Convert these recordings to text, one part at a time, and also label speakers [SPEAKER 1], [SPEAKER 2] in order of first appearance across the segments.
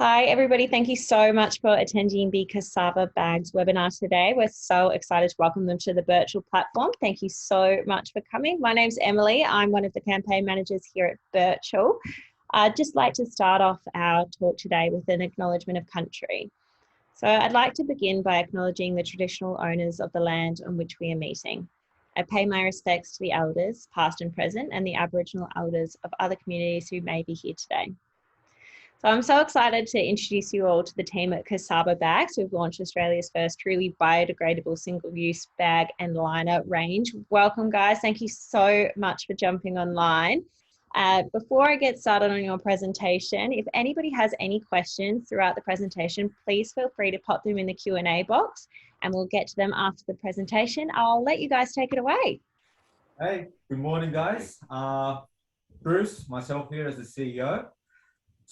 [SPEAKER 1] Hi, everybody. Thank you so much for attending the Cassava Bags webinar today. We're so excited to welcome them to the Birchal platform. Thank you so much for coming. My name's Emily. I'm one of the campaign managers here at Birchal. I'd just like to start off our talk today with an acknowledgement of country. So I'd like to begin by acknowledging the traditional owners of the land on which we are meeting. I pay my respects to the elders, past and present, and the Aboriginal elders of other communities who may be here today. So I'm so excited to introduce you all to the team at Cassava Bags, who've launched Australia's first truly biodegradable single-use bag and liner range. Welcome, guys. Thank you so much for jumping online. Before I get started on your presentation, if anybody has any questions throughout the presentation, please feel free to pop them in the Q&A box and we'll get to them after the presentation. I'll let you guys take it away.
[SPEAKER 2] Hey, good morning, guys. Bruce, myself here as the CEO.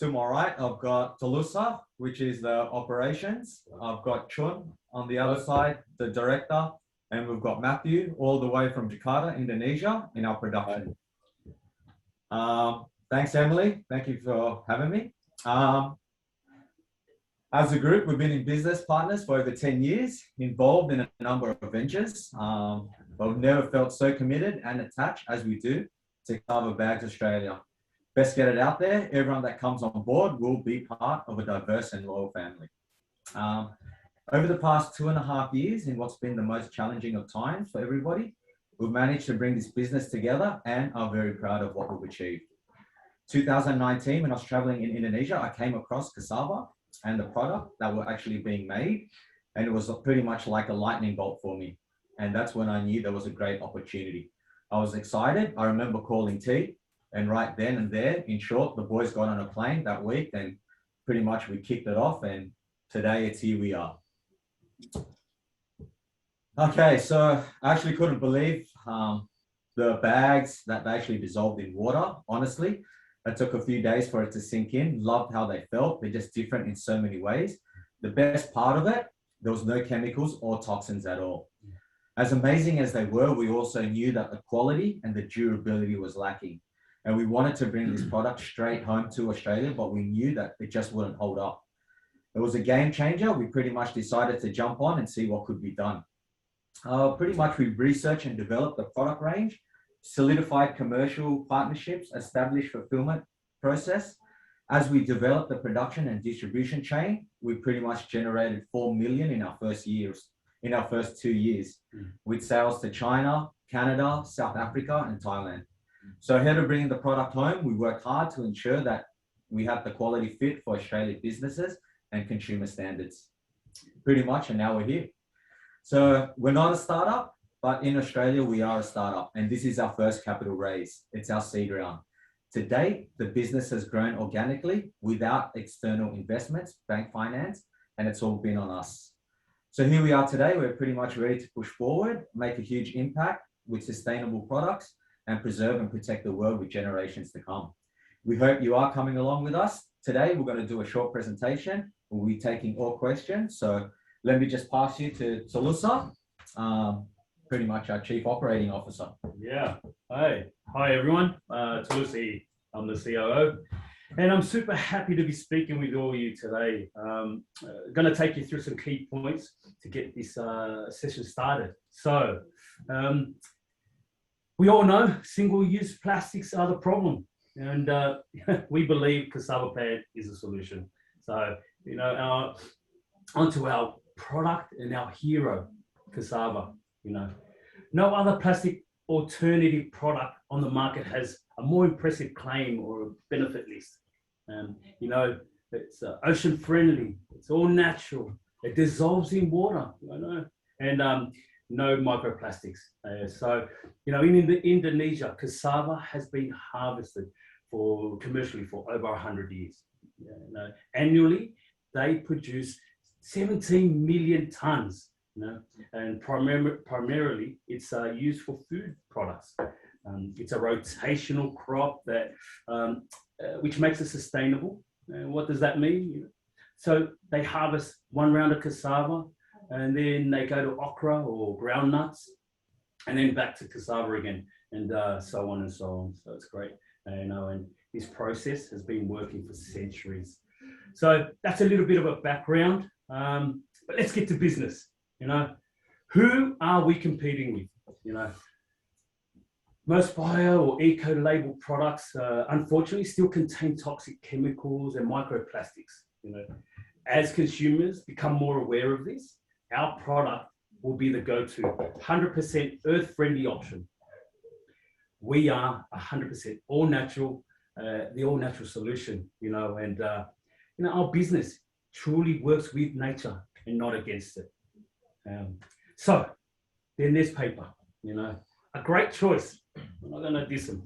[SPEAKER 2] To my right, I've got Talusa, which is the operations. I've got Chun on the other side, the director, and we've got Matthew all the way from Jakarta, Indonesia, in our production. Thanks, Emily. Thank you for having me. As a group, we've been in business partners for over 10 years, involved in a number of ventures, but we've never felt so committed and attached as we do to Cassava Bags Australia. Best get it out there. Everyone that comes on board will be part of a diverse and loyal family. Over the past 2.5 years, in what's been the most challenging of times for everybody, we've managed to bring this business together and are very proud of what we've achieved. 2019, when I was traveling in Indonesia, I came across Cassava and the product that were actually being made, and it was pretty much like a lightning bolt for me. And that's when I knew there was a great opportunity. I was excited. I remember calling T. And right then and there, in short, the boys got on a plane that week and pretty much we kicked it off, and today it's here we are. Okay, so I actually couldn't believe the bags that they actually dissolved in water, honestly. It took a few days for it to sink in. Loved how they felt. They're just different in so many ways. The best part of it, there was no chemicals or toxins at all. As amazing as they were, we also knew that the quality and the durability was lacking. And we wanted to bring this product straight home to Australia, but we knew that it just wouldn't hold up. It was a game changer. We pretty much decided to jump on and see what could be done. Pretty much we researched and developed the product range, solidified commercial partnerships, established fulfillment process. As we developed the production and distribution chain, we pretty much generated 4 million in our first 2 years, with sales to China, Canada, South Africa, and Thailand. So ahead of bringing the product home, we worked hard to ensure that we have the quality fit for Australian businesses and consumer standards. Pretty much, and now we're here. So we're not a startup, but in Australia, we are a startup. And this is our first capital raise. It's our seed round. To date, the business has grown organically without external investments, bank finance, and it's all been on us. So here we are today. We're pretty much ready to push forward, make a huge impact with sustainable products, and preserve and protect the world with generations to come. We hope you are coming along with us. Today, we're going to do a short presentation. We'll be taking all questions. So let me just pass you to Talusa, pretty much our Chief Operating Officer.
[SPEAKER 3] Yeah. Hi everyone. Talusa, I'm the COO. And I'm super happy to be speaking with all of you today. Going to take you through some key points to get this session started. So, we all know single-use plastics are the problem, and we believe Cassava Pad is a solution. So, onto our product and our hero, Cassava. No other plastic alternative product on the market has a more impressive claim or a benefit list. It's ocean friendly, it's all natural, it dissolves in water, and no microplastics. In Indonesia, cassava has been harvested commercially for over 100 years. Annually, they produce 17 million tons. And primarily it's used for food products. It's a rotational crop that which makes it sustainable. And what does that mean? So they harvest one round of cassava, and then they go to okra or ground nuts, and then back to cassava again, and so on and so on. So it's great. And this process has been working for centuries. So that's a little bit of a background, but let's get to business. Who are we competing with? Most bio or eco-labeled products, unfortunately, still contain toxic chemicals and microplastics. As consumers become more aware of this, our product will be the go-to 100% earth-friendly option. We are 100% all natural, the all-natural solution. And our business truly works with nature and not against it. So then there's paper. A great choice. I'm not going to diss them.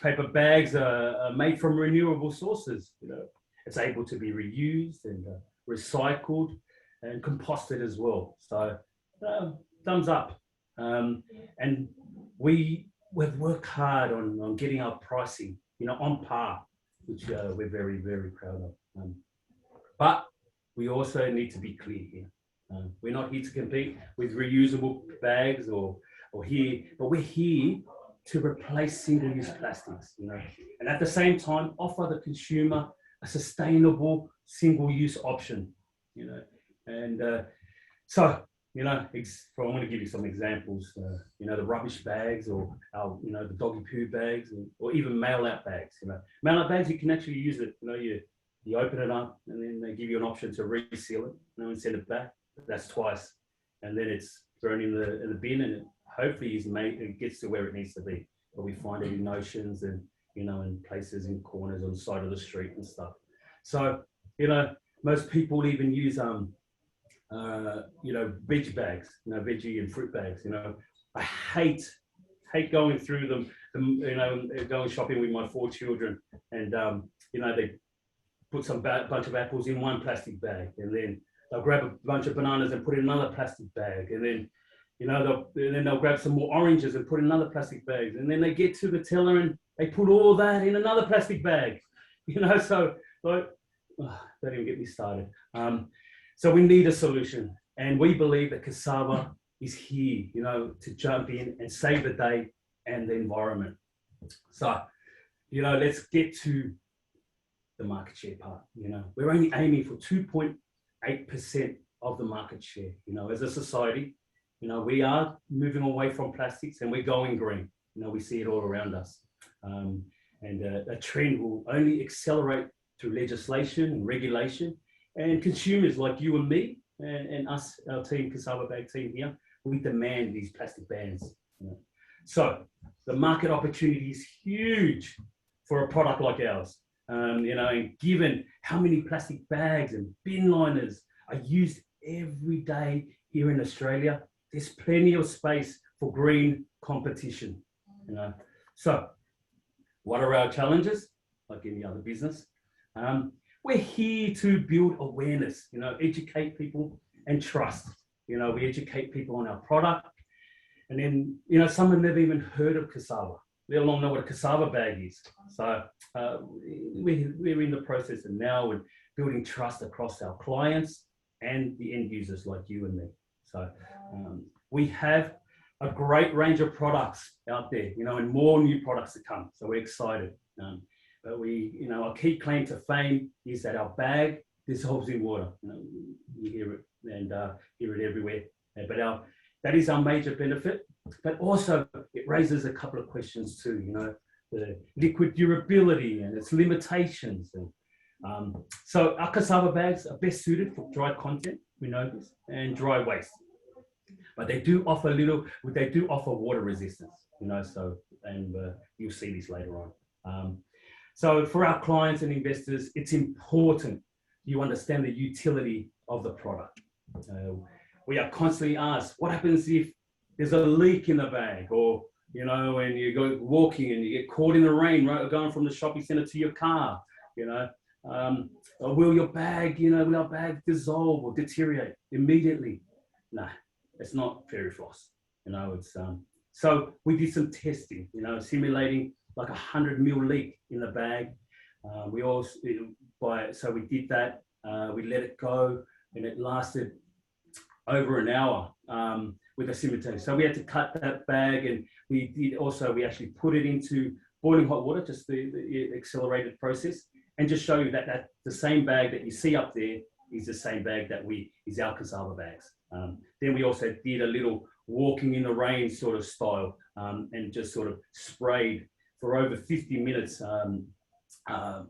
[SPEAKER 3] Paper bags are made from renewable sources. It's able to be reused and recycled and composted as well. So thumbs up. And we've worked hard on getting our pricing, on par, which we're very, very proud of. But we also need to be clear here. We're not here to compete with reusable bags but we're here to replace single-use plastics, and at the same time offer the consumer a sustainable single-use option, and so I want to give you some examples. The rubbish bags, or our, the doggy poo bags, or even mail-out bags. Mail-out bags, you can actually use it. You open it up, and then they give you an option to reseal it, and send it back. That's twice, and then it's thrown in the bin, and it hopefully it gets to where it needs to be. But we find it in oceans and in places, in corners on the side of the street and stuff. So most people even use veg bags, veggie and fruit bags. I hate going through them. Going shopping with my 4 children, and they put some bunch of apples in one plastic bag, and then they'll grab a bunch of bananas and put in another plastic bag, and then they'll grab some more oranges and put in another plastic bag, and then they get to the teller and they put all that in another plastic bag. So don't even get me started. So we need a solution, and we believe that Cassava is here, to jump in and save the day and the environment. So, let's get to the market share part. We're only aiming for 2.8% of the market share. As a society, we are moving away from plastics and we're going green. We see it all around us. And that trend will only accelerate through legislation and regulation. And consumers like you and me and us, our team, Cassava Bag team here, we demand these plastic bans. So the market opportunity is huge for a product like ours. And given how many plastic bags and bin liners are used every day here in Australia, there's plenty of space for green competition. So what are our challenges? Like any other business, we're here to build awareness, educate people and trust. We educate people on our product, and then some have never even heard of Cassava, let alone know what a Cassava bag is. So we're in the process of now and building trust across our clients and the end users like you and me. So we have a great range of products out there, and more new products to come. So we're excited. But our key claim to fame is that our bag dissolves in water. You hear it and hear it everywhere. But that is our major benefit. But also it raises a couple of questions too. The liquid durability and its limitations. And so our Cassava bags are best suited for dry content, we know this, and dry waste. But they do offer water resistance. And you'll see this later on. So for our clients and investors, it's important you understand the utility of the product. We are constantly asked, what happens if there's a leak in the bag, or, when you go walking and you get caught in the rain, right, going from the shopping center to your car, or will our bag dissolve or deteriorate immediately? No, it's not fairy floss. So we did some testing, simulating like 100 mil leak in the bag. So we did that. We let it go, and it lasted over an hour with a simultaneous. So we had to cut that bag, and we actually put it into boiling hot water, just the accelerated process, and just show you that the same bag that you see up there is the same bag that is our cassava bags. Then we also did a little walking in the rain sort of style, and just sort of sprayed for over 50 minutes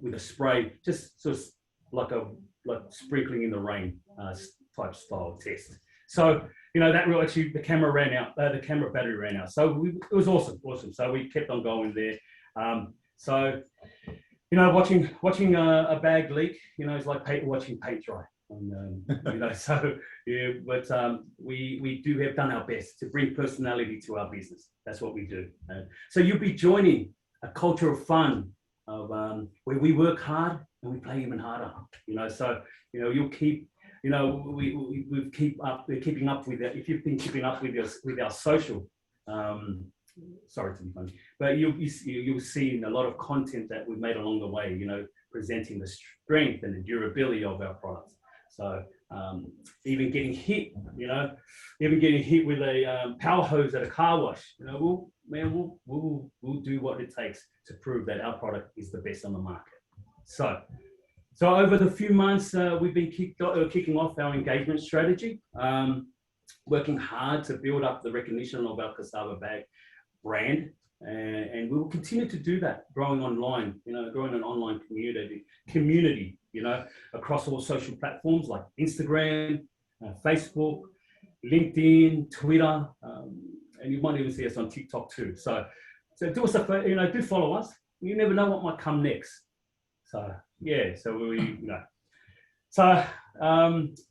[SPEAKER 3] with a spray, just sort of like sprinkling in the rain type style test. So, you know, that really actually, the camera ran out, the camera battery ran out. So it was awesome. So we kept on going there. So, you know, watching a bag leak, you know, it's like watching paint dry. And, you know, so yeah, but we have done our best to bring personality to our business. That's what we do. So you'll be joining a culture of fun, of where we work hard and we play even harder. You know, so you know you'll keep. You know, we're keeping up with it. If you've been keeping up with our social, sorry to be funny, but you'll see a lot of content that we've made along the way. You know, presenting the strength and the durability of our products. So even getting hit, you know, with a power hose at a car wash, you know, we'll do what it takes to prove that our product is the best on the market. So over the few months, we've been kicking off our engagement strategy, working hard to build up the recognition of our cassava bag brand, and we will continue to do that, growing online, you know, growing an online community, you know, across all social platforms like Instagram, Facebook, LinkedIn, Twitter, and you might even see us on TikTok too. So do us a, you know, do follow us. You never know what might come next. So yeah, so we, you know, so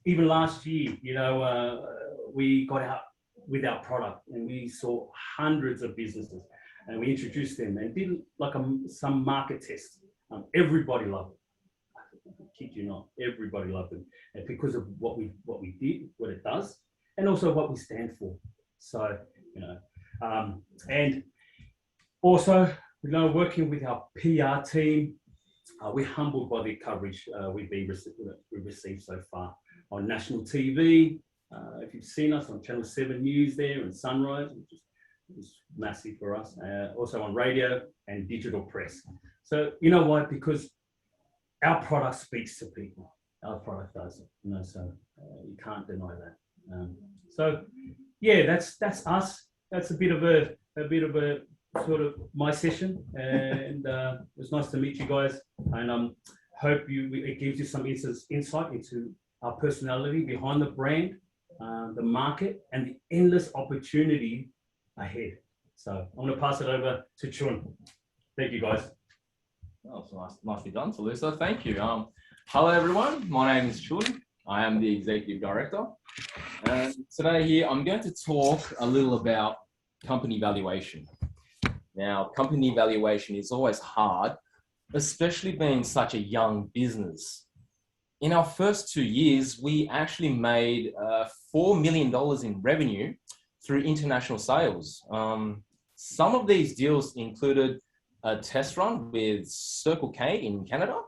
[SPEAKER 3] even last year, you know, we got out with our product and we saw hundreds of businesses and we introduced them and did like some market tests. Everybody loved it. I kid you not, everybody loved them, and because of what we did, what it does, and also what we stand for. So you know, and also, you know, working with our PR team. We're humbled by the coverage we've received so far on national TV. If you've seen us on Channel 7 News there and Sunrise, which is massive for us. Also on radio and digital press. So you know why? Because our product speaks to people. Our product does, you know. So you can't deny that. So yeah, that's us. That's a bit of a sort of my session, and it was nice to meet you guys, and hope it gives you some insight into our personality behind the brand, the market, and the endless opportunity ahead. So I'm going to pass it over to Chun. Thank you, guys.
[SPEAKER 4] Oh, so nicely done, Salusa. Thank you. Hello, everyone. My name is Chun. I am the Executive Director, and today here I'm going to talk a little about company valuation. Now, company valuation is always hard, especially being such a young business. In our first 2 years, we actually made $4 million in revenue through international sales. Some of these deals included a test run with Circle K in Canada,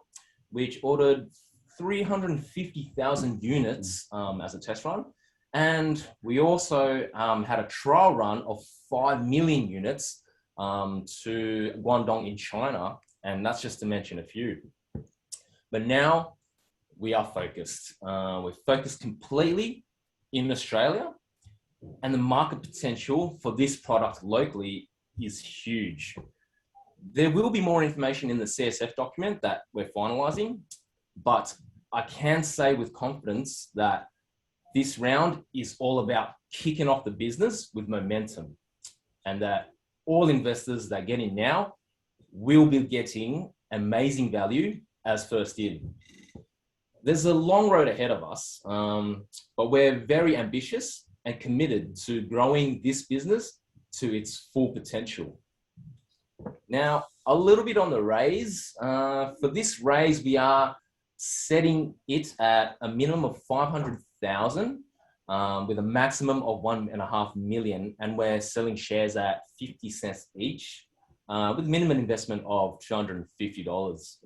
[SPEAKER 4] which ordered 350,000 units as a test run. And we also had a trial run of 5 million units to Guangdong in China, and that's just to mention a few. But now we are focused. We're focused completely in Australia, and the market potential for this product locally is huge. There will be more information in the CSF document that we're finalizing, but I can say with confidence that this round is all about kicking off the business with momentum, and that all investors that get in now will be getting amazing value as first in. There's a long road ahead of us, but we're very ambitious and committed to growing this business to its full potential. Now, a little bit on the raise. For this raise, we are setting it at a minimum of 500,000 with a maximum of 1.5 million, and we're selling shares at 50 cents each with minimum investment of $250.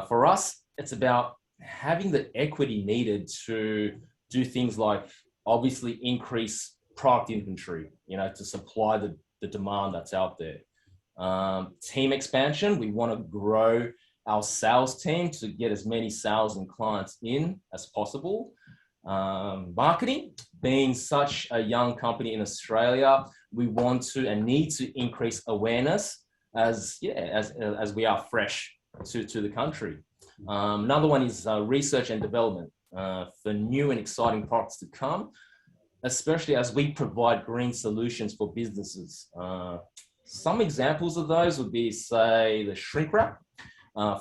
[SPEAKER 4] For us, it's about having the equity needed to do things like obviously increase product inventory, you know, to supply the demand that's out there. Team expansion, we want to grow our sales team to get as many sales and clients in as possible. Marketing, being such a young company in Australia, we want to and need to increase awareness as we are fresh to the country. Another one is research and development for new and exciting products to come, especially as we provide green solutions for businesses. Some examples of those would be, say, the shrink wrap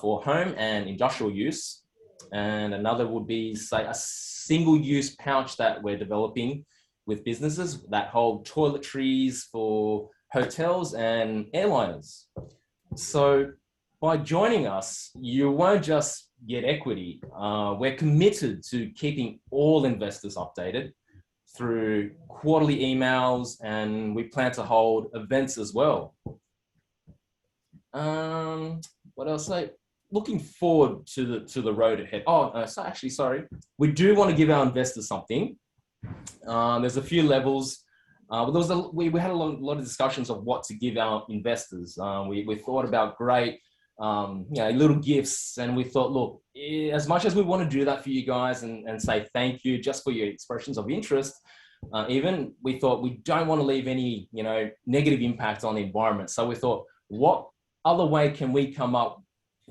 [SPEAKER 4] for home and industrial use. And another would be, say, a single-use pouch that we're developing with businesses that hold toiletries for hotels and airliners. So by joining us, you won't just get equity. We're committed to keeping all investors updated through quarterly emails, and we plan to hold events as well. What else? Looking forward to the road ahead. Sorry. We do want to give our investors something. There's a few levels. We had a lot of discussions of what to give our investors. We thought about great, little gifts, and we thought, look, as much as we want to do that for you guys and say thank you just for your expressions of interest, even we thought we don't want to leave any, negative impact on the environment. So we thought, what other way can we come up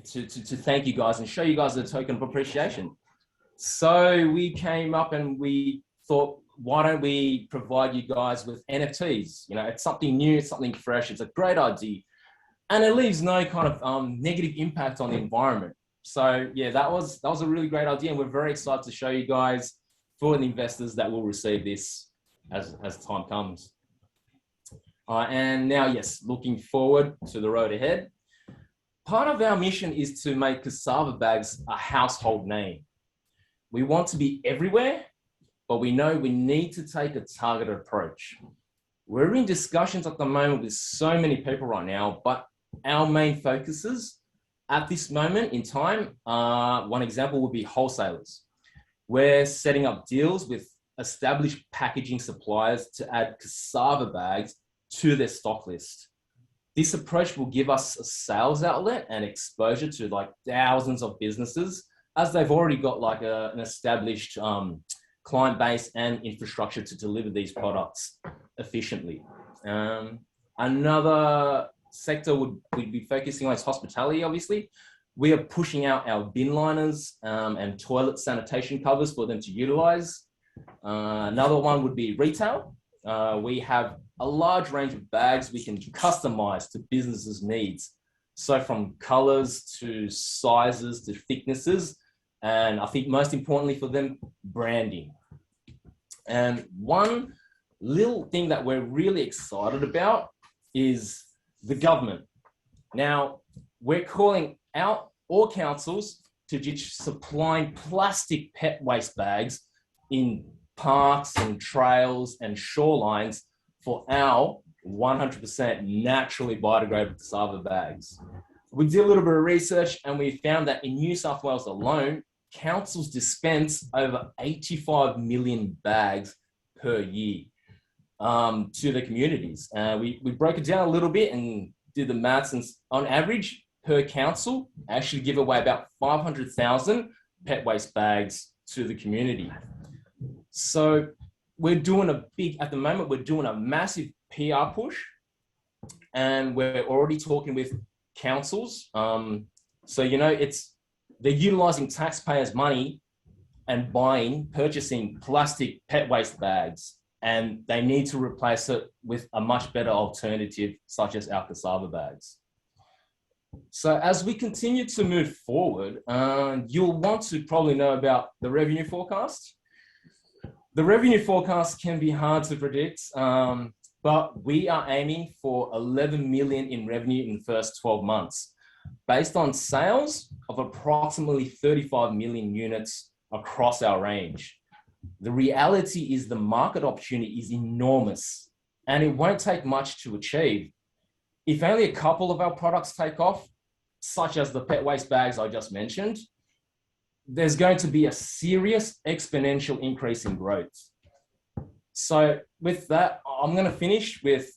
[SPEAKER 4] to thank you guys and show you guys a token of appreciation? So we came up and we thought, why don't we provide you guys with NFTs? It's something new, it's something fresh, it's a great idea, and it leaves no kind of negative impact on the environment. So yeah, that was a really great idea, and we're very excited to show you guys, for the investors that will receive this as time comes. And now, yes, looking forward to the road ahead. Part of our mission is to make cassava bags a household name. We want to be everywhere, but we know we need to take a targeted approach. We're in discussions at the moment with so many people right now, but our main focuses at this moment in time, one example would be wholesalers. We're setting up deals with established packaging suppliers to add cassava bags to their stock list. This approach will give us a sales outlet and exposure to like thousands of businesses, as they've already got like an established client base and infrastructure to deliver these products efficiently. Another sector we'd be focusing on is hospitality, obviously. We are pushing out our bin liners and toilet sanitation covers for them to utilize. Another one would be retail. We have a large range of bags we can customize to businesses' needs. So from colors to sizes to thicknesses, and I think most importantly for them, branding. And one little thing that we're really excited about is the government. Now, we're calling out all councils to ditch supplying plastic pet waste bags in parks and trails and shorelines for our 100% naturally biodegradable cassava bags. We did a little bit of research and we found that in New South Wales alone, councils dispense over 85 million bags per year to the communities. We broke it down a little bit and did the maths, and on average per council actually give away about 500,000 pet waste bags to the community. So we're doing at the moment, we're doing a massive PR push, and we're already talking with councils. So, they're utilizing taxpayers' money and purchasing plastic pet waste bags, and they need to replace it with a much better alternative, such as our cassava bags. So as we continue to move forward, you'll want to probably know about the revenue forecast. The revenue forecast can be hard to predict, but we are aiming for 11 million in revenue in the first 12 months, based on sales of approximately 35 million units across our range. The reality is the market opportunity is enormous, and it won't take much to achieve. If only a couple of our products take off, such as the pet waste bags I just mentioned, there's going to be a serious exponential increase in growth. So with that, I'm going to finish with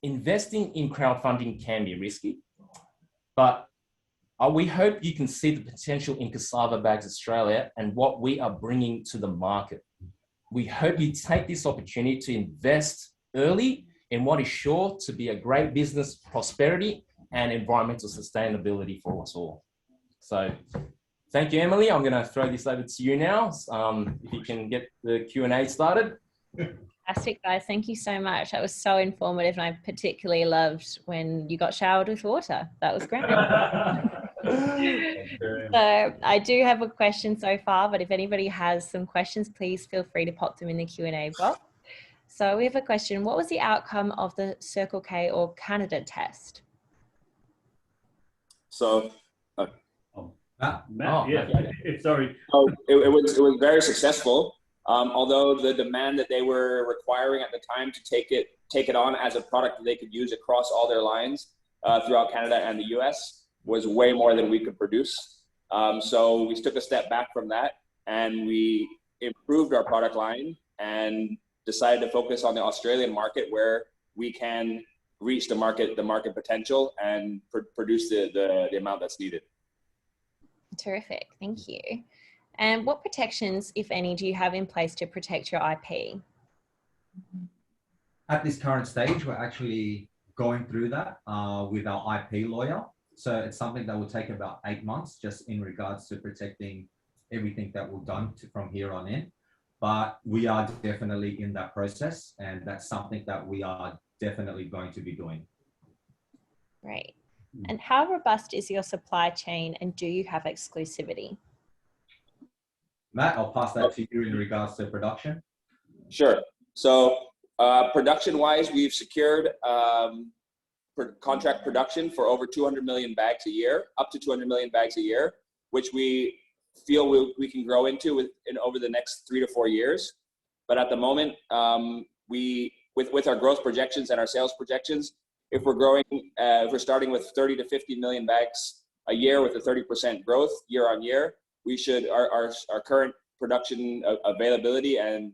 [SPEAKER 4] investing in crowdfunding can be risky, but We hope you can see the potential in Cassava Bags Australia and what we are bringing to the market. We hope you take this opportunity to invest early in what is sure to be a great business prosperity and environmental sustainability for us all. So thank you, Emily. I'm going to throw this over to you now. If you can get the Q&A started.
[SPEAKER 1] Fantastic, guys. Thank you so much. That was so informative, and I particularly loved when you got showered with water. That was great. So I do have a question so far, but if anybody has some questions, please feel free to pop them in the Q&A box. So we have a question. What was the outcome of the Circle K or Canada test?
[SPEAKER 5] So,
[SPEAKER 3] Sorry.
[SPEAKER 5] so it was very successful. Although the demand that they were requiring at the time to take it on as a product that they could use across all their lines throughout Canada and the US was way more than we could produce. So we took a step back from that and we improved our product line and decided to focus on the Australian market where we can reach the market potential and produce the amount that's needed.
[SPEAKER 1] Terrific, thank you. And what protections, if any, do you have in place to protect your IP?
[SPEAKER 2] At this current stage, we're actually going through that with our IP lawyer. So it's something that will take about 8 months just in regards to protecting everything that we've done from here on in. But we are definitely in that process, and that's something that we are definitely going to be doing.
[SPEAKER 1] Great. And how robust is your supply chain, and do you have exclusivity?
[SPEAKER 2] Matt, I'll pass that to you in regards to production.
[SPEAKER 5] Sure. So production-wise, we've secured contract production for over 200 million bags a year, up to 200 million bags a year, which we feel we can grow into over the next 3 to 4 years. But at the moment, with our growth projections and our sales projections, if we're starting with 30 to 50 million bags a year with a 30% growth year on year, our current production availability and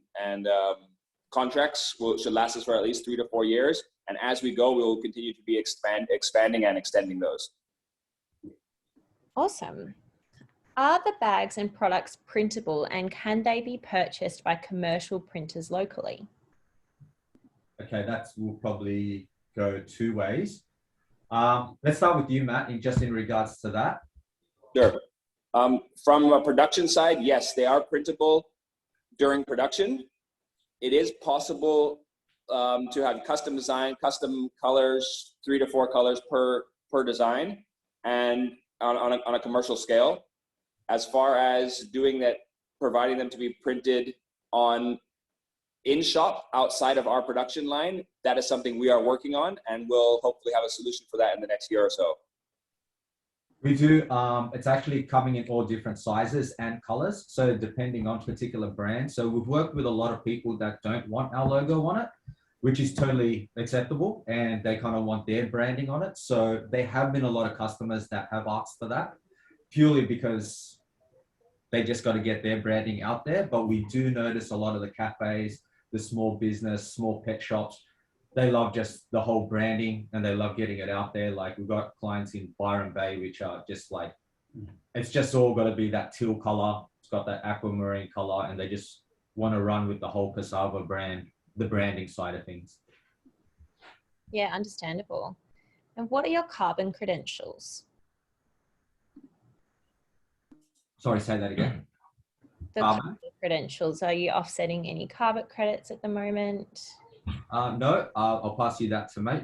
[SPEAKER 5] contracts should last us for at least 3 to 4 years. And as we go, we will continue to be expanding and extending those.
[SPEAKER 1] Awesome. Are the bags and products printable, and can they be purchased by commercial printers locally?
[SPEAKER 2] Okay, will probably go 2 ways. Let's start with you, Matt, in regards to that.
[SPEAKER 5] Sure. From a production side, yes, they are printable during production. It is possible to have custom design, custom colors, 3 to 4 colors per design, and on a commercial scale. As far as doing that, providing them to be printed on in-shop outside of our production line, that is something we are working on, and we'll hopefully have a solution for that in the next year or so.
[SPEAKER 2] We do. It's actually coming in all different sizes and colors. So depending on particular brands. So we've worked with a lot of people that don't want our logo on it, which is totally acceptable. And they kind of want their branding on it. So there have been a lot of customers that have asked for that purely because they just got to get their branding out there. But we do notice a lot of the cafes, the small business, small pet shops, they love just the whole branding and they love getting it out there. Like we've got clients in Byron Bay, which are just like, it's just all got to be that teal color. It's got that aquamarine color, and they just want to run with the whole Cassava brand, the branding side of things.
[SPEAKER 1] Yeah, understandable. And what are your carbon credentials?
[SPEAKER 2] Sorry, say that again.
[SPEAKER 1] The carbon credentials, are you offsetting any carbon credits at the moment?
[SPEAKER 2] No, I'll pass you that to Matt.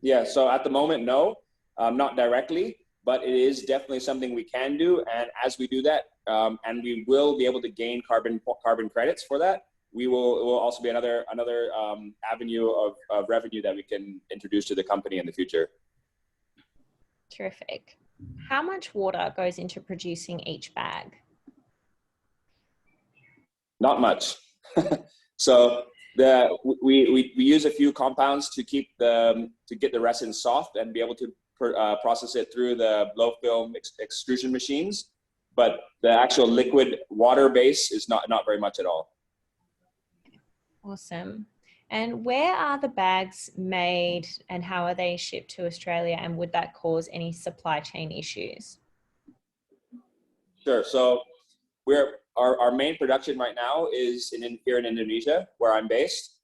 [SPEAKER 5] Yeah, so at the moment, no, not directly, but it is definitely something we can do. And as we do that, and we will be able to gain carbon credits for that, it will also be another avenue of revenue that we can introduce to the company in the future.
[SPEAKER 1] Terrific. How much water goes into producing each bag?
[SPEAKER 5] Not much. So we use a few compounds to get the resin soft and be able to process it through the blow film extrusion machines. But the actual liquid water base is not very much at all.
[SPEAKER 1] Awesome. And where are the bags made and how are they shipped to Australia, and would that cause any supply chain issues?
[SPEAKER 5] Sure. So our main production right now is here in Indonesia, where I'm based.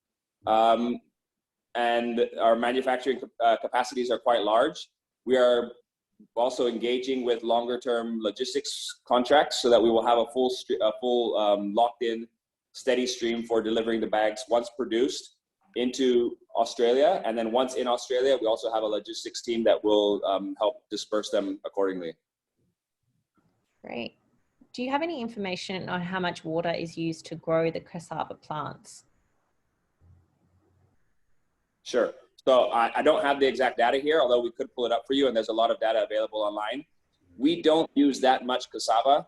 [SPEAKER 5] And our manufacturing capacities are quite large. We are also engaging with longer term logistics contracts so that we will have a full locked in steady stream for delivering the bags once produced into Australia. And then once in Australia, we also have a logistics team that will help disperse them accordingly.
[SPEAKER 1] Great. Do you have any information on how much water is used to grow the cassava plants?
[SPEAKER 5] Sure. So I don't have the exact data here, although we could pull it up for you, and there's a lot of data available online. We don't use that much cassava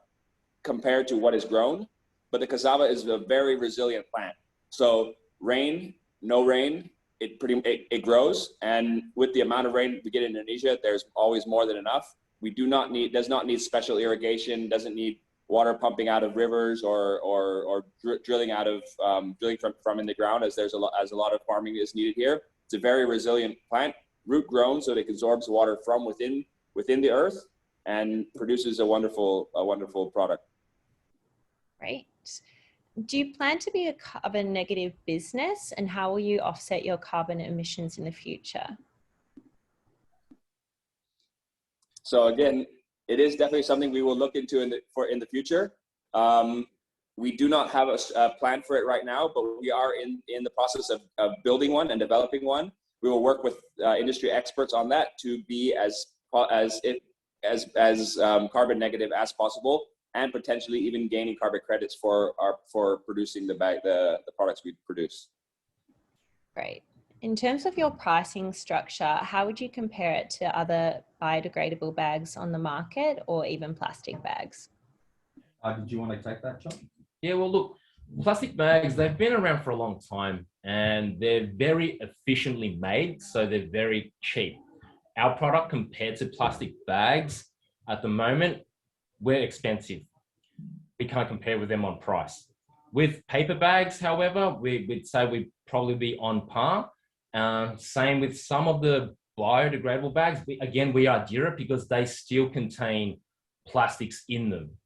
[SPEAKER 5] compared to what is grown, but the cassava is a very resilient plant. So rain, no rain, it grows, and with the amount of rain we get in Indonesia, there's always more than enough. Does not need special irrigation, doesn't need water pumping out of rivers or drilling from in the ground, as a lot of farming is needed here. It's a very resilient plant, root grown, so it absorbs water from within the earth and produces a wonderful product.
[SPEAKER 1] Great. Do you plan to be a carbon negative business, and how will you offset your carbon emissions in the future?
[SPEAKER 5] So again, it is definitely something we will look into in the future. We do not have a plan for it right now, but we are in the process of building one and developing one. We will work with industry experts on that to be as carbon negative as possible, and potentially even gaining carbon credits for producing the products we produce.
[SPEAKER 1] Great. In terms of your pricing structure, how would you compare it to other biodegradable bags on the market, or even plastic bags?
[SPEAKER 2] Did you want to take that, John?
[SPEAKER 4] Yeah, well, look, plastic bags, they've been around for a long time and they're very efficiently made, so they're very cheap. Our product compared to plastic bags at the moment, we're expensive. We can't compare with them on price. With paper bags, however, we'd say we'd probably be on par. Same with some of the biodegradable bags. We are dearer because they still contain plastics in them.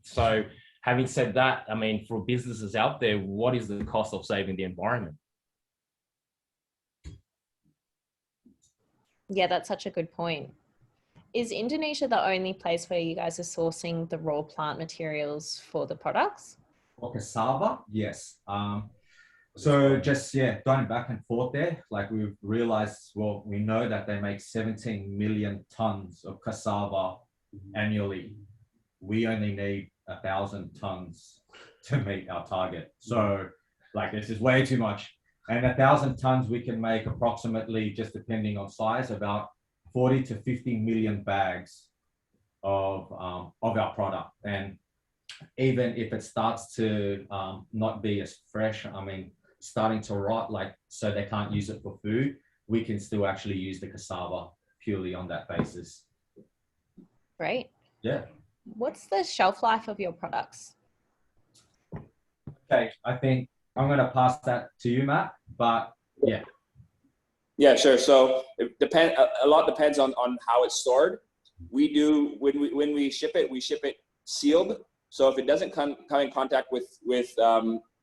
[SPEAKER 4] So having said that, I mean, for businesses out there, what is the cost of saving the environment?
[SPEAKER 1] Yeah, that's such a good point. Is Indonesia the only place where you guys are sourcing the raw plant materials for the products?
[SPEAKER 2] For cassava, yes. So just, going back and forth there, like we've realized, well, we know that they make 17 million tons of cassava annually. We only need 1,000 tons to meet our target. So like, this is way too much. And 1,000 tons, we can make approximately, just depending on size, about 40 to 50 million bags of our product. And even if it starts to not be as fresh, I mean, starting to rot, like, so they can't use it for food, we can still actually use the cassava purely on that basis.
[SPEAKER 1] Great.
[SPEAKER 2] Yeah.
[SPEAKER 1] What's the shelf life of your products?
[SPEAKER 2] Okay, I think I'm going to pass that to you, Matt, but yeah.
[SPEAKER 5] Yeah, sure. So a lot depends on how it's stored. We do, when we ship it sealed. So if it doesn't come in contact with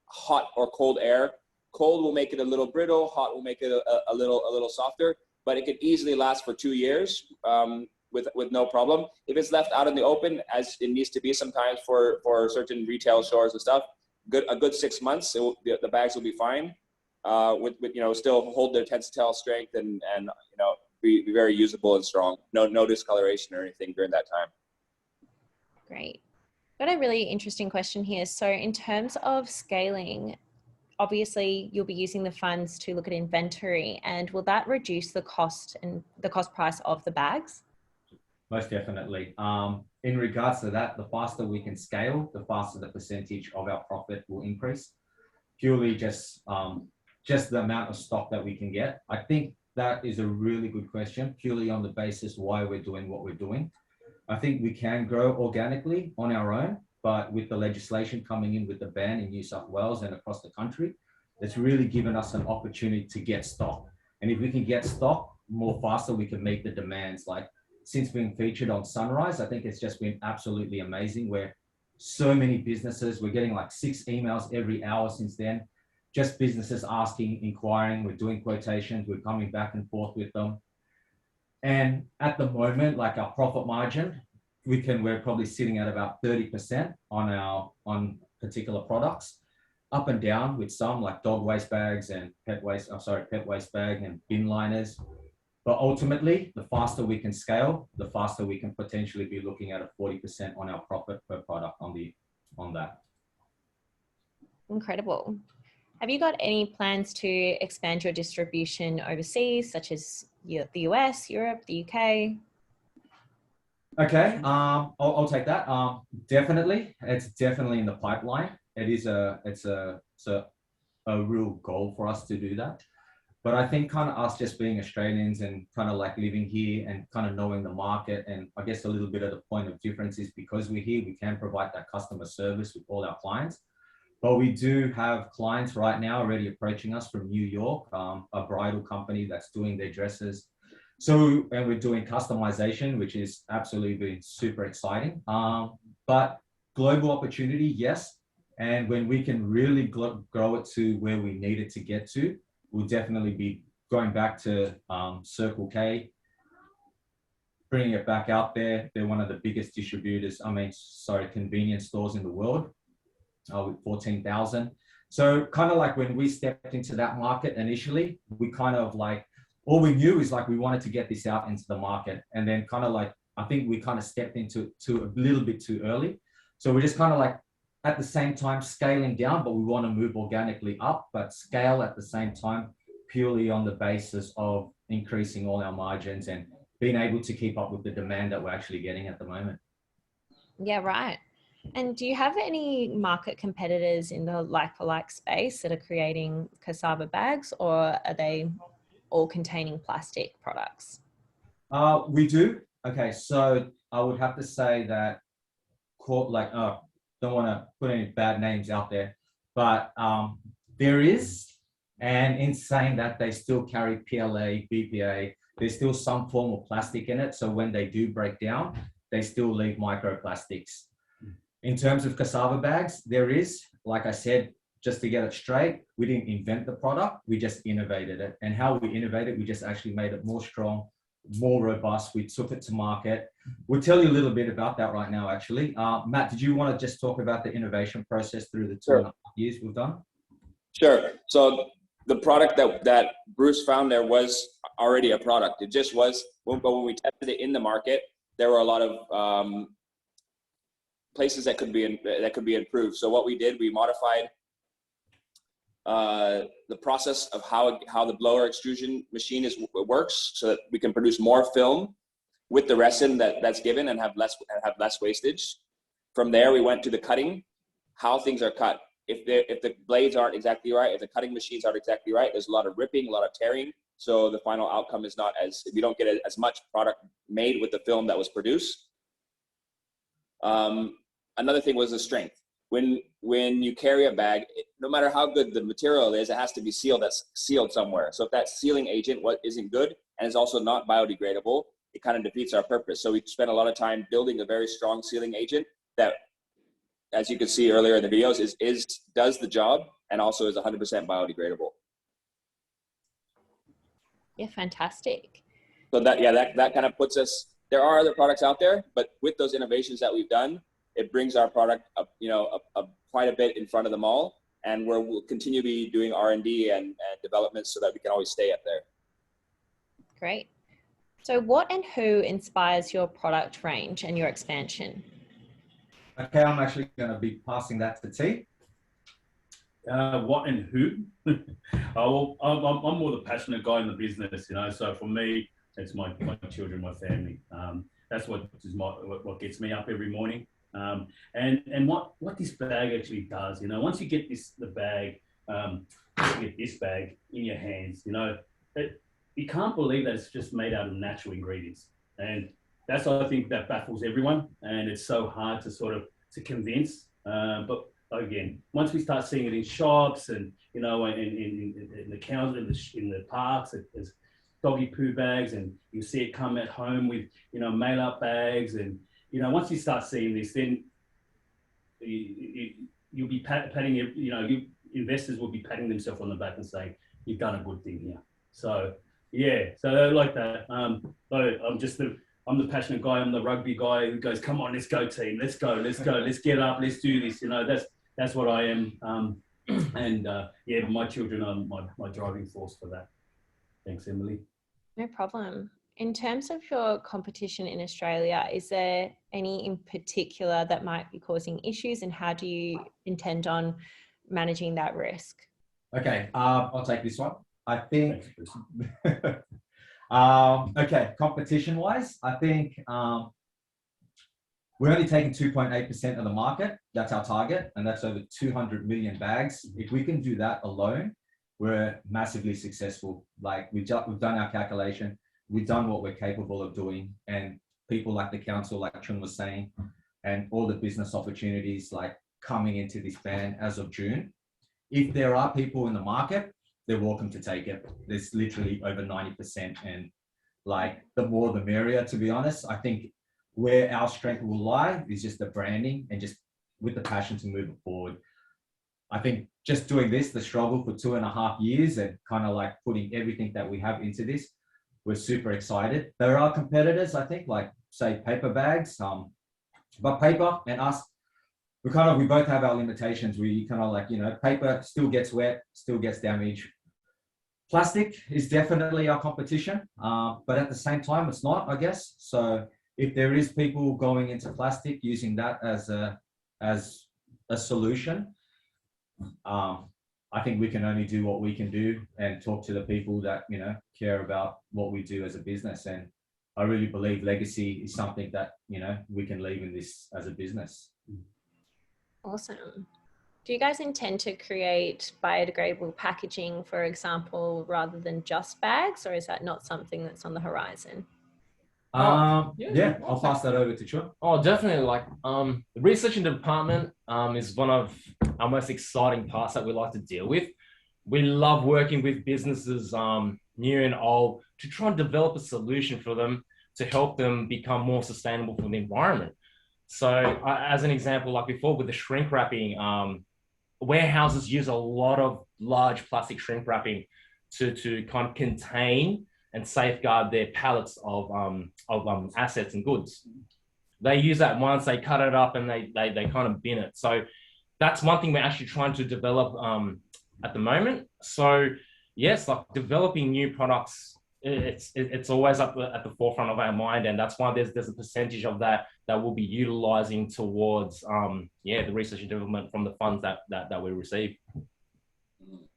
[SPEAKER 5] hot or cold air, cold will make it a little brittle, hot will make it a little softer, but it could easily last for 2 years with no problem. If it's left out in the open, as it needs to be sometimes for certain retail stores and stuff, a good 6 months, the bags will be fine. With still hold their tensile strength and be very usable and strong. No discoloration or anything during that time.
[SPEAKER 1] Great. Got a really interesting question here. So in terms of scaling, obviously you'll be using the funds to look at inventory, and will that reduce the cost and the cost price of the bags?
[SPEAKER 2] Most definitely. In regards to that, the faster we can scale, the faster the percentage of our profit will increase. Purely just the amount of stock that we can get. I think that is a really good question, purely on the basis why we're doing what we're doing. I think we can grow organically on our own, but with the legislation coming in with the ban in New South Wales and across the country, it's really given us an opportunity to get stock. And if we can get stock more faster, we can meet the demands. Like since being featured on Sunrise, I think it's just been absolutely amazing where so many businesses, we're getting like 6 emails every hour since then, just businesses asking, inquiring, we're doing quotations, we're coming back and forth with them. And at the moment, like our profit margin, we're probably sitting at about 30% on particular products, up and down with some like dog waste bags and pet waste bag and bin liners. But ultimately, the faster we can scale, the faster we can potentially be looking at a 40% on our profit per product on that.
[SPEAKER 1] Incredible. Have you got any plans to expand your distribution overseas, such as the US, Europe, the UK?
[SPEAKER 2] Okay, I'll take that. Definitely, it's definitely in the pipeline. It's a real goal for us to do that. But I think kind of us just being Australians and kind of like living here and kind of knowing the market, and I guess a little bit of the point of difference is because we're here, we can provide that customer service with all our clients. But we do have clients right now already approaching us from New York, a bridal company that's doing their dresses. So, and we're doing customization, which is absolutely been super exciting. But global opportunity, yes. And when we can really grow it to where we need it to get to, we'll definitely be going back to Circle K, bringing it back out there. They're one of the biggest distributors, convenience stores in the world with 14,000. So kind of like when we stepped into that market initially, we kind of like, all we knew is like we wanted to get this out into the market. And then kind of like, I think we kind of stepped into a little bit too early. So we're just kind of like at the same time scaling down, but we want to move organically up, but scale at the same time purely on the basis of increasing all our margins and being able to keep up with the demand that we're actually getting at the moment.
[SPEAKER 1] Yeah, right. And do you have any market competitors in the like-for-like space that are creating cassava bags, or are they all containing plastic products?
[SPEAKER 2] We do. Okay, so I would have to say that, don't want to put any bad names out there, but there is, and in saying that, they still carry PLA, BPA, there's still some form of plastic in it. So when they do break down, they still leave microplastics. In terms of cassava bags, there is, like I said, just to get it straight, we didn't invent the product, we just innovated it. And how we innovated, we just actually made it more strong, more robust. We took it to market. We'll tell you a little bit about that right now, actually. Matt, did you want to just talk about the innovation process through the 2.5 years we've done?
[SPEAKER 5] Sure. So the product that Bruce found there was already a product. It just was, but when we tested it in the market, there were a lot of places that could be improved. So what we did, we modified the process of how the blower extrusion machine works, so that we can produce more film with the resin that's given and have less wastage. From there, we went to the cutting, how things are cut. If the blades aren't exactly right, if the cutting machines aren't exactly right, there's a lot of ripping, a lot of tearing. So the final outcome is not we don't get as much product made with the film that was produced. Another thing was the strength. When you carry a bag, no matter how good the material is, it has to be sealed. That's sealed somewhere. So if that sealing agent isn't good and is also not biodegradable, it kind of defeats our purpose. So we spent a lot of time building a very strong sealing agent that, as you could see earlier in the videos, does the job and also is 100% biodegradable.
[SPEAKER 1] Yeah, fantastic.
[SPEAKER 5] So that kind of puts us. There are other products out there, but with those innovations that we've done, it brings our product up, quite a bit in front of them all, and we'll continue to be doing R&D and development so that we can always stay up there.
[SPEAKER 1] Great. So what and who inspires your product range and your expansion?
[SPEAKER 2] Okay, I'm actually going to be passing that to T.
[SPEAKER 3] What and who? I'm more the passionate guy in the business, so for me, it's my children, my family. That's what gets me up every morning. And what this bag actually does, once you get the bag, get this bag in your hands, you can't believe that it's just made out of natural ingredients. And that's, I think, that baffles everyone, and it's so hard to to convince. But again, once we start seeing it in shops and, you know, in the counts, in the parks, there's doggy poo bags, and you see it come at home with, you know, mail out bags. And, you know, once you start seeing this, then you'll be patting, you know, investors will be patting themselves on the back and saying, you've done a good thing here. So, yeah, so I like that. I'm the passionate guy. I'm the rugby guy who goes, come on, let's go team. Let's go, let's get up, let's do this. You know, that's what I am. Yeah, my children are my driving force for that. Thanks, Emily.
[SPEAKER 1] No problem. In terms of your competition in Australia, is there any in particular that might be causing issues, and how do you intend on managing that risk?
[SPEAKER 2] Okay, I'll take this one. I think, okay, competition-wise, I think we're only taking 2.8% of the market. That's our target, and that's over 200 million bags. If we can do that alone, we're massively successful. Like we've done our calculation, we've done what we're capable of doing, and people like the council, like Chun was saying, and all the business opportunities like coming into this ban as of June. If there are people in the market, they're welcome to take it. There's literally over 90%, and like the more the merrier, to be honest. I think where our strength will lie is just the branding and just with the passion to move it forward. I think just doing this, the struggle for 2.5 years and kind of like putting everything that we have into this, we're super excited. There are competitors, I think, like say paper bags, but paper and us, we both have our limitations. We kind of like, you know, paper still gets wet, still gets damaged. Plastic is definitely our competition, but at the same time, it's not, I guess. So if there is people going into plastic, using that as a solution, I think we can only do what we can do and talk to the people that, you know, care about what we do as a business. And I really believe legacy is something that, you know, we can leave in this as a business.
[SPEAKER 1] Awesome. Do you guys intend to create biodegradable packaging, for example, rather than just bags, or is that not something that's on the horizon?
[SPEAKER 2] Yeah, I'll pass that over to Chun.
[SPEAKER 4] Oh, definitely. Like the research and department is one of our most exciting parts that we like to deal with. We love working with businesses, new and old, to try and develop a solution for them to help them become more sustainable for the environment. So as an example, like before with the shrink wrapping, warehouses use a lot of large plastic shrink wrapping to kind of contain and safeguard their pallets of assets and goods. They use that once, they cut it up and they kind of bin it. So that's one thing we're actually trying to develop at the moment. So yes, like developing new products, it's always up at the forefront of our mind, and that's why there's a percentage of that we'll be utilizing towards the research and development from the funds that we receive.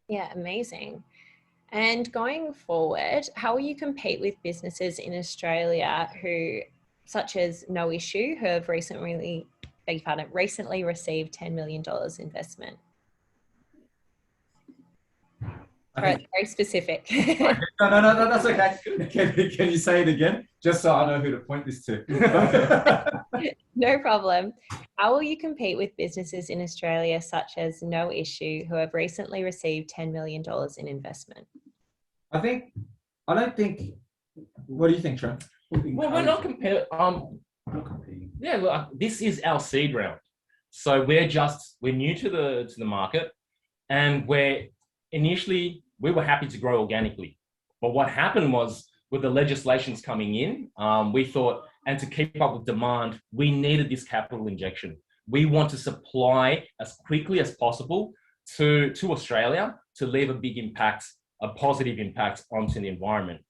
[SPEAKER 1] Yeah, amazing. And going forward, how will you compete with businesses in Australia who, such as No Issue, who have recently received $10 million investment? Right, very specific.
[SPEAKER 2] No, that's okay. Can you say it again? Just so I know who to point this to.
[SPEAKER 1] No problem. How will you compete with businesses in Australia, such as No Issue, who have recently received $10 million in investment?
[SPEAKER 2] I don't think, what do you think, Trent?
[SPEAKER 4] Well, we're not competing. Yeah, look, this is our seed round. So we're new to the market, and initially we were happy to grow organically. But what happened was, with the legislations coming in, we thought, and to keep up with demand, we needed this capital injection. We want to supply as quickly as possible to Australia to leave a positive impact onto the environment.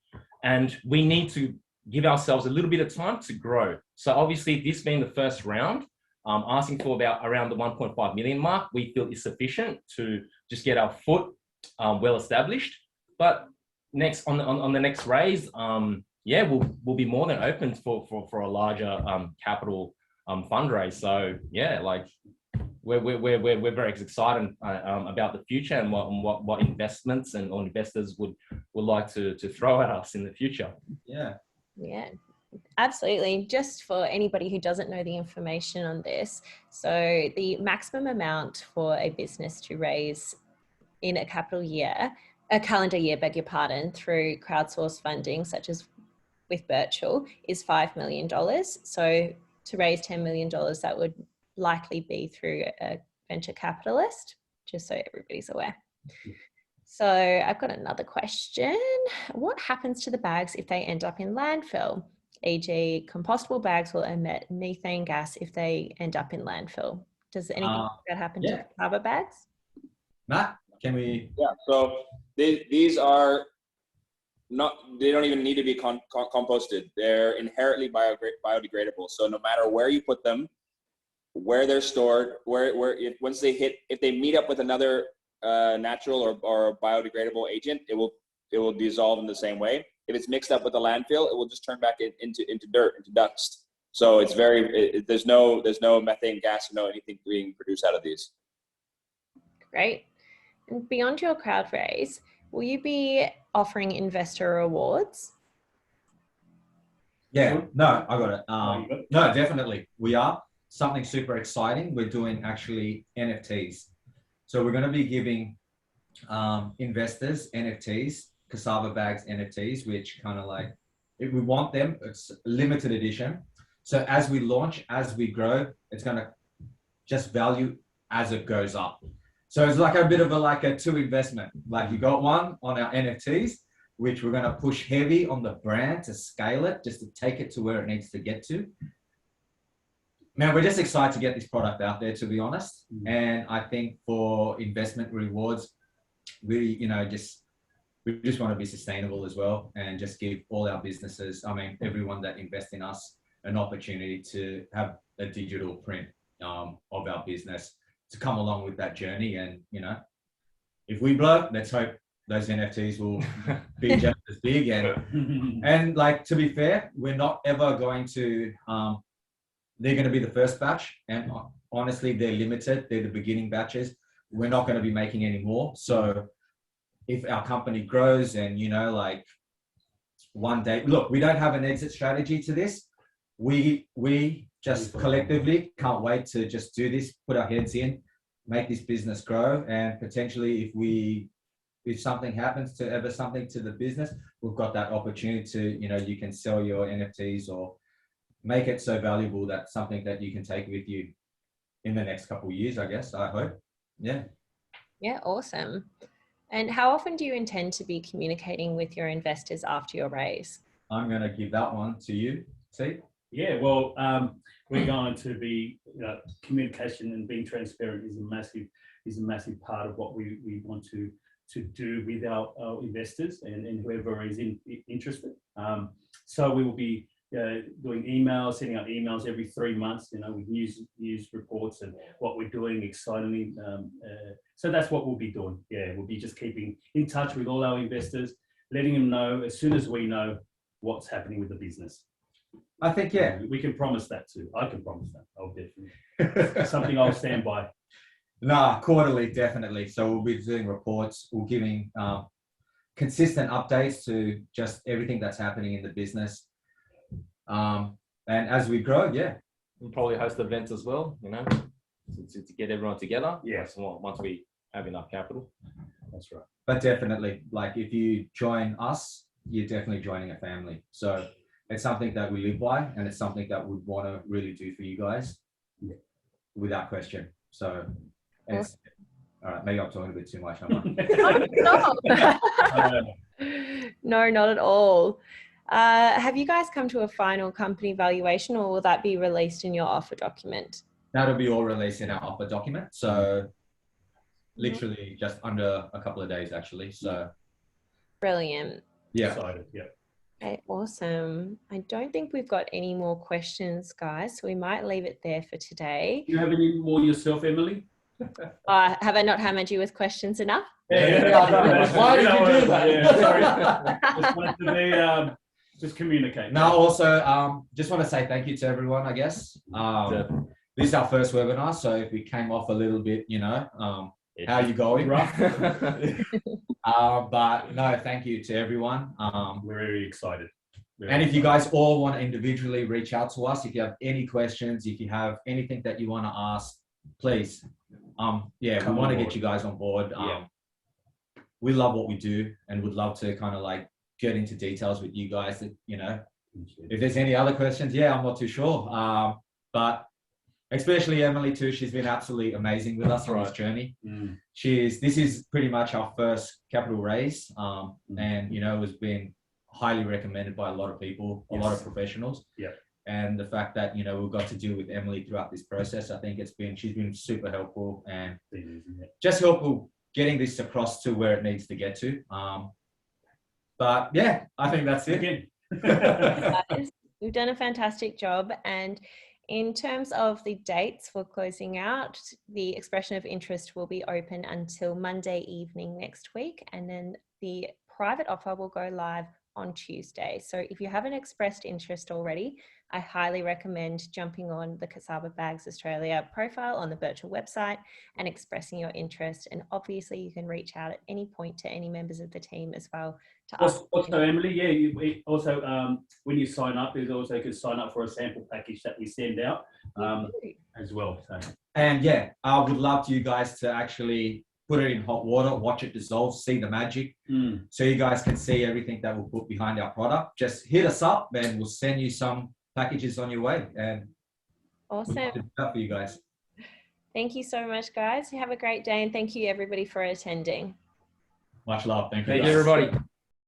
[SPEAKER 4] And we need to give ourselves a little bit of time to grow. So obviously, this being the first round, asking for around the 1.5 million mark, we feel is sufficient to just get our foot well established. But next on the next raise, we'll be more than open for a larger capital fundraise. So yeah, like we're very excited about the future and what investments or investors would like to throw at us in the future.
[SPEAKER 2] Yeah.
[SPEAKER 1] Absolutely. Just for anybody who doesn't know the information on this, so the maximum amount for a business to raise in a calendar year, beg your pardon, through crowdsourced funding, such as with Birchal, is $5 million. So to raise $10 million, that would likely be through a venture capitalist, just so everybody's aware. So I've got another question. What happens to the bags if they end up in landfill? E.g., compostable bags will emit methane gas if they end up in landfill. Does anything like that happen to Cassava bags?
[SPEAKER 2] Matt, can we?
[SPEAKER 5] Yeah. So these are not. They don't even need to be composted. They're inherently biodegradable. So no matter where you put them, where they're stored, once they hit, if they meet up with another natural or biodegradable agent, it will dissolve in the same way. If it's mixed up with the landfill, it will just turn back into dirt, into dust. So it's there's no methane gas, no anything being produced out of these.
[SPEAKER 1] Great. And beyond your crowd raise, will you be offering investor rewards?
[SPEAKER 2] Yeah, no, I got it. No, definitely. We are. Something super exciting. We're doing actually NFTs. So we're going to be giving investors NFTs, Cassava bags NFTs, which kind of like, if we want them, it's limited edition. So as we launch, as we grow, it's going to just value as it goes up. So it's like a bit of a two investment. Like you got one on our NFTs, which we're going to push heavy on the brand to scale it, just to take it to where it needs to get to. Man, we're just excited to get this product out there, to be honest. And I think for investment rewards, we just want to be sustainable as well, and just give all our businesses, everyone that invests in us, an opportunity to have a digital print of our business to come along with that journey. And, if we blow, let's hope those NFTs will be just as big. And like, to be fair, we're not ever going to, they're going to be the first batch. And honestly, they're limited. They're the beginning batches. We're not going to be making any more. So if our company grows and, one day, look, we don't have an exit strategy to this. We just collectively can't wait to just do this, put our heads in, make this business grow. And potentially if something happens to ever something to the business, we've got that opportunity to, you can sell your NFTs or make it so valuable that something that you can take with you in the next couple of years, I guess, I hope. Yeah.
[SPEAKER 1] Yeah, awesome. And how often do you intend to be communicating with your investors after your raise?
[SPEAKER 2] I'm going to give that one to you, see?
[SPEAKER 3] Yeah, well, we're going to be, communication and being transparent is a massive part of what we want to do with our investors and whoever is interested. So we will be doing emails, sending out emails every 3 months, with news reports and what we're doing excitingly. So that's what we'll be doing. Yeah, we'll be just keeping in touch with all our investors, letting them know as soon as we know what's happening with the business.
[SPEAKER 2] I think, yeah.
[SPEAKER 3] We can promise that too. I can promise that. I'll definitely. Something I'll stand by.
[SPEAKER 2] No, quarterly, definitely. So we'll be doing reports. We're giving consistent updates to just everything that's happening in the business. And as we grow, yeah.
[SPEAKER 4] We'll probably host events as well, to get everyone together.
[SPEAKER 3] Yeah.
[SPEAKER 4] Once we have enough capital.
[SPEAKER 3] That's right.
[SPEAKER 2] But definitely, like if you join us, you're definitely joining a family. So it's something that we live by, and it's something that we want to really do for you guys, without question. So it's all right. Maybe I'm talking a bit too much.
[SPEAKER 1] No, not at all. Have you guys come to a final company valuation, or will that be released in your offer document?
[SPEAKER 2] That'll be all released in our offer document. So literally just under a couple of days, actually. So
[SPEAKER 1] brilliant.
[SPEAKER 2] Yeah.
[SPEAKER 3] Excited. Yeah.
[SPEAKER 1] Okay, awesome. I don't think we've got any more questions, guys, so we might leave it there for today.
[SPEAKER 3] Do you have any more yourself, Emily?
[SPEAKER 1] Have I not hammered you with questions enough?
[SPEAKER 3] Yeah.
[SPEAKER 4] Why did you do that?
[SPEAKER 3] Yeah, sorry. Just wanted to be, just communicate.
[SPEAKER 2] No, also, just want to say thank you to everyone, I guess. This is our first webinar, so if we came off a little bit, how are you going?
[SPEAKER 3] Rough.
[SPEAKER 2] But no, thank you to everyone.
[SPEAKER 3] We're very excited.
[SPEAKER 2] And if you guys all want to individually reach out to us, if you have any questions, if you have anything that you want to ask, please. We want to get you guys on board. We love what we do and would love to kind of like get into details with you guys that, you know, if there's any other questions, I'm not too sure. But especially Emily too, she's been absolutely amazing with us on this journey. This is pretty much our first capital raise. And, you know, it has been highly recommended by a lot of people, a lot of professionals. And the fact that, you know, we've got to deal with Emily throughout this process, I think she's been super helpful and just helpful getting this across to where it needs to get to. But yeah, I think that's it.
[SPEAKER 1] We've done a fantastic job. And in terms of the dates for closing out, the expression of interest will be open until Monday evening next week. And then the private offer will go live on Tuesday. So if you haven't expressed interest already, I highly recommend jumping on the Cassava Bags Australia profile on the Birchal website and expressing your interest. And obviously you can reach out at any point to any members of the team as well.
[SPEAKER 3] Also, Emily, when you sign up, there's also you can sign up for a sample package that we send out as well. So.
[SPEAKER 2] And I would love you guys to actually put it in hot water, watch it dissolve, see the magic, so you guys can see everything that we'll put behind our product. Just hit us up and we'll send you some packages on your way. And
[SPEAKER 1] awesome.
[SPEAKER 2] We'll do that for you guys.
[SPEAKER 1] Thank you so much, guys. Have a great day, and thank you everybody for attending.
[SPEAKER 2] Much love. Thank you.
[SPEAKER 4] Thank you, everybody.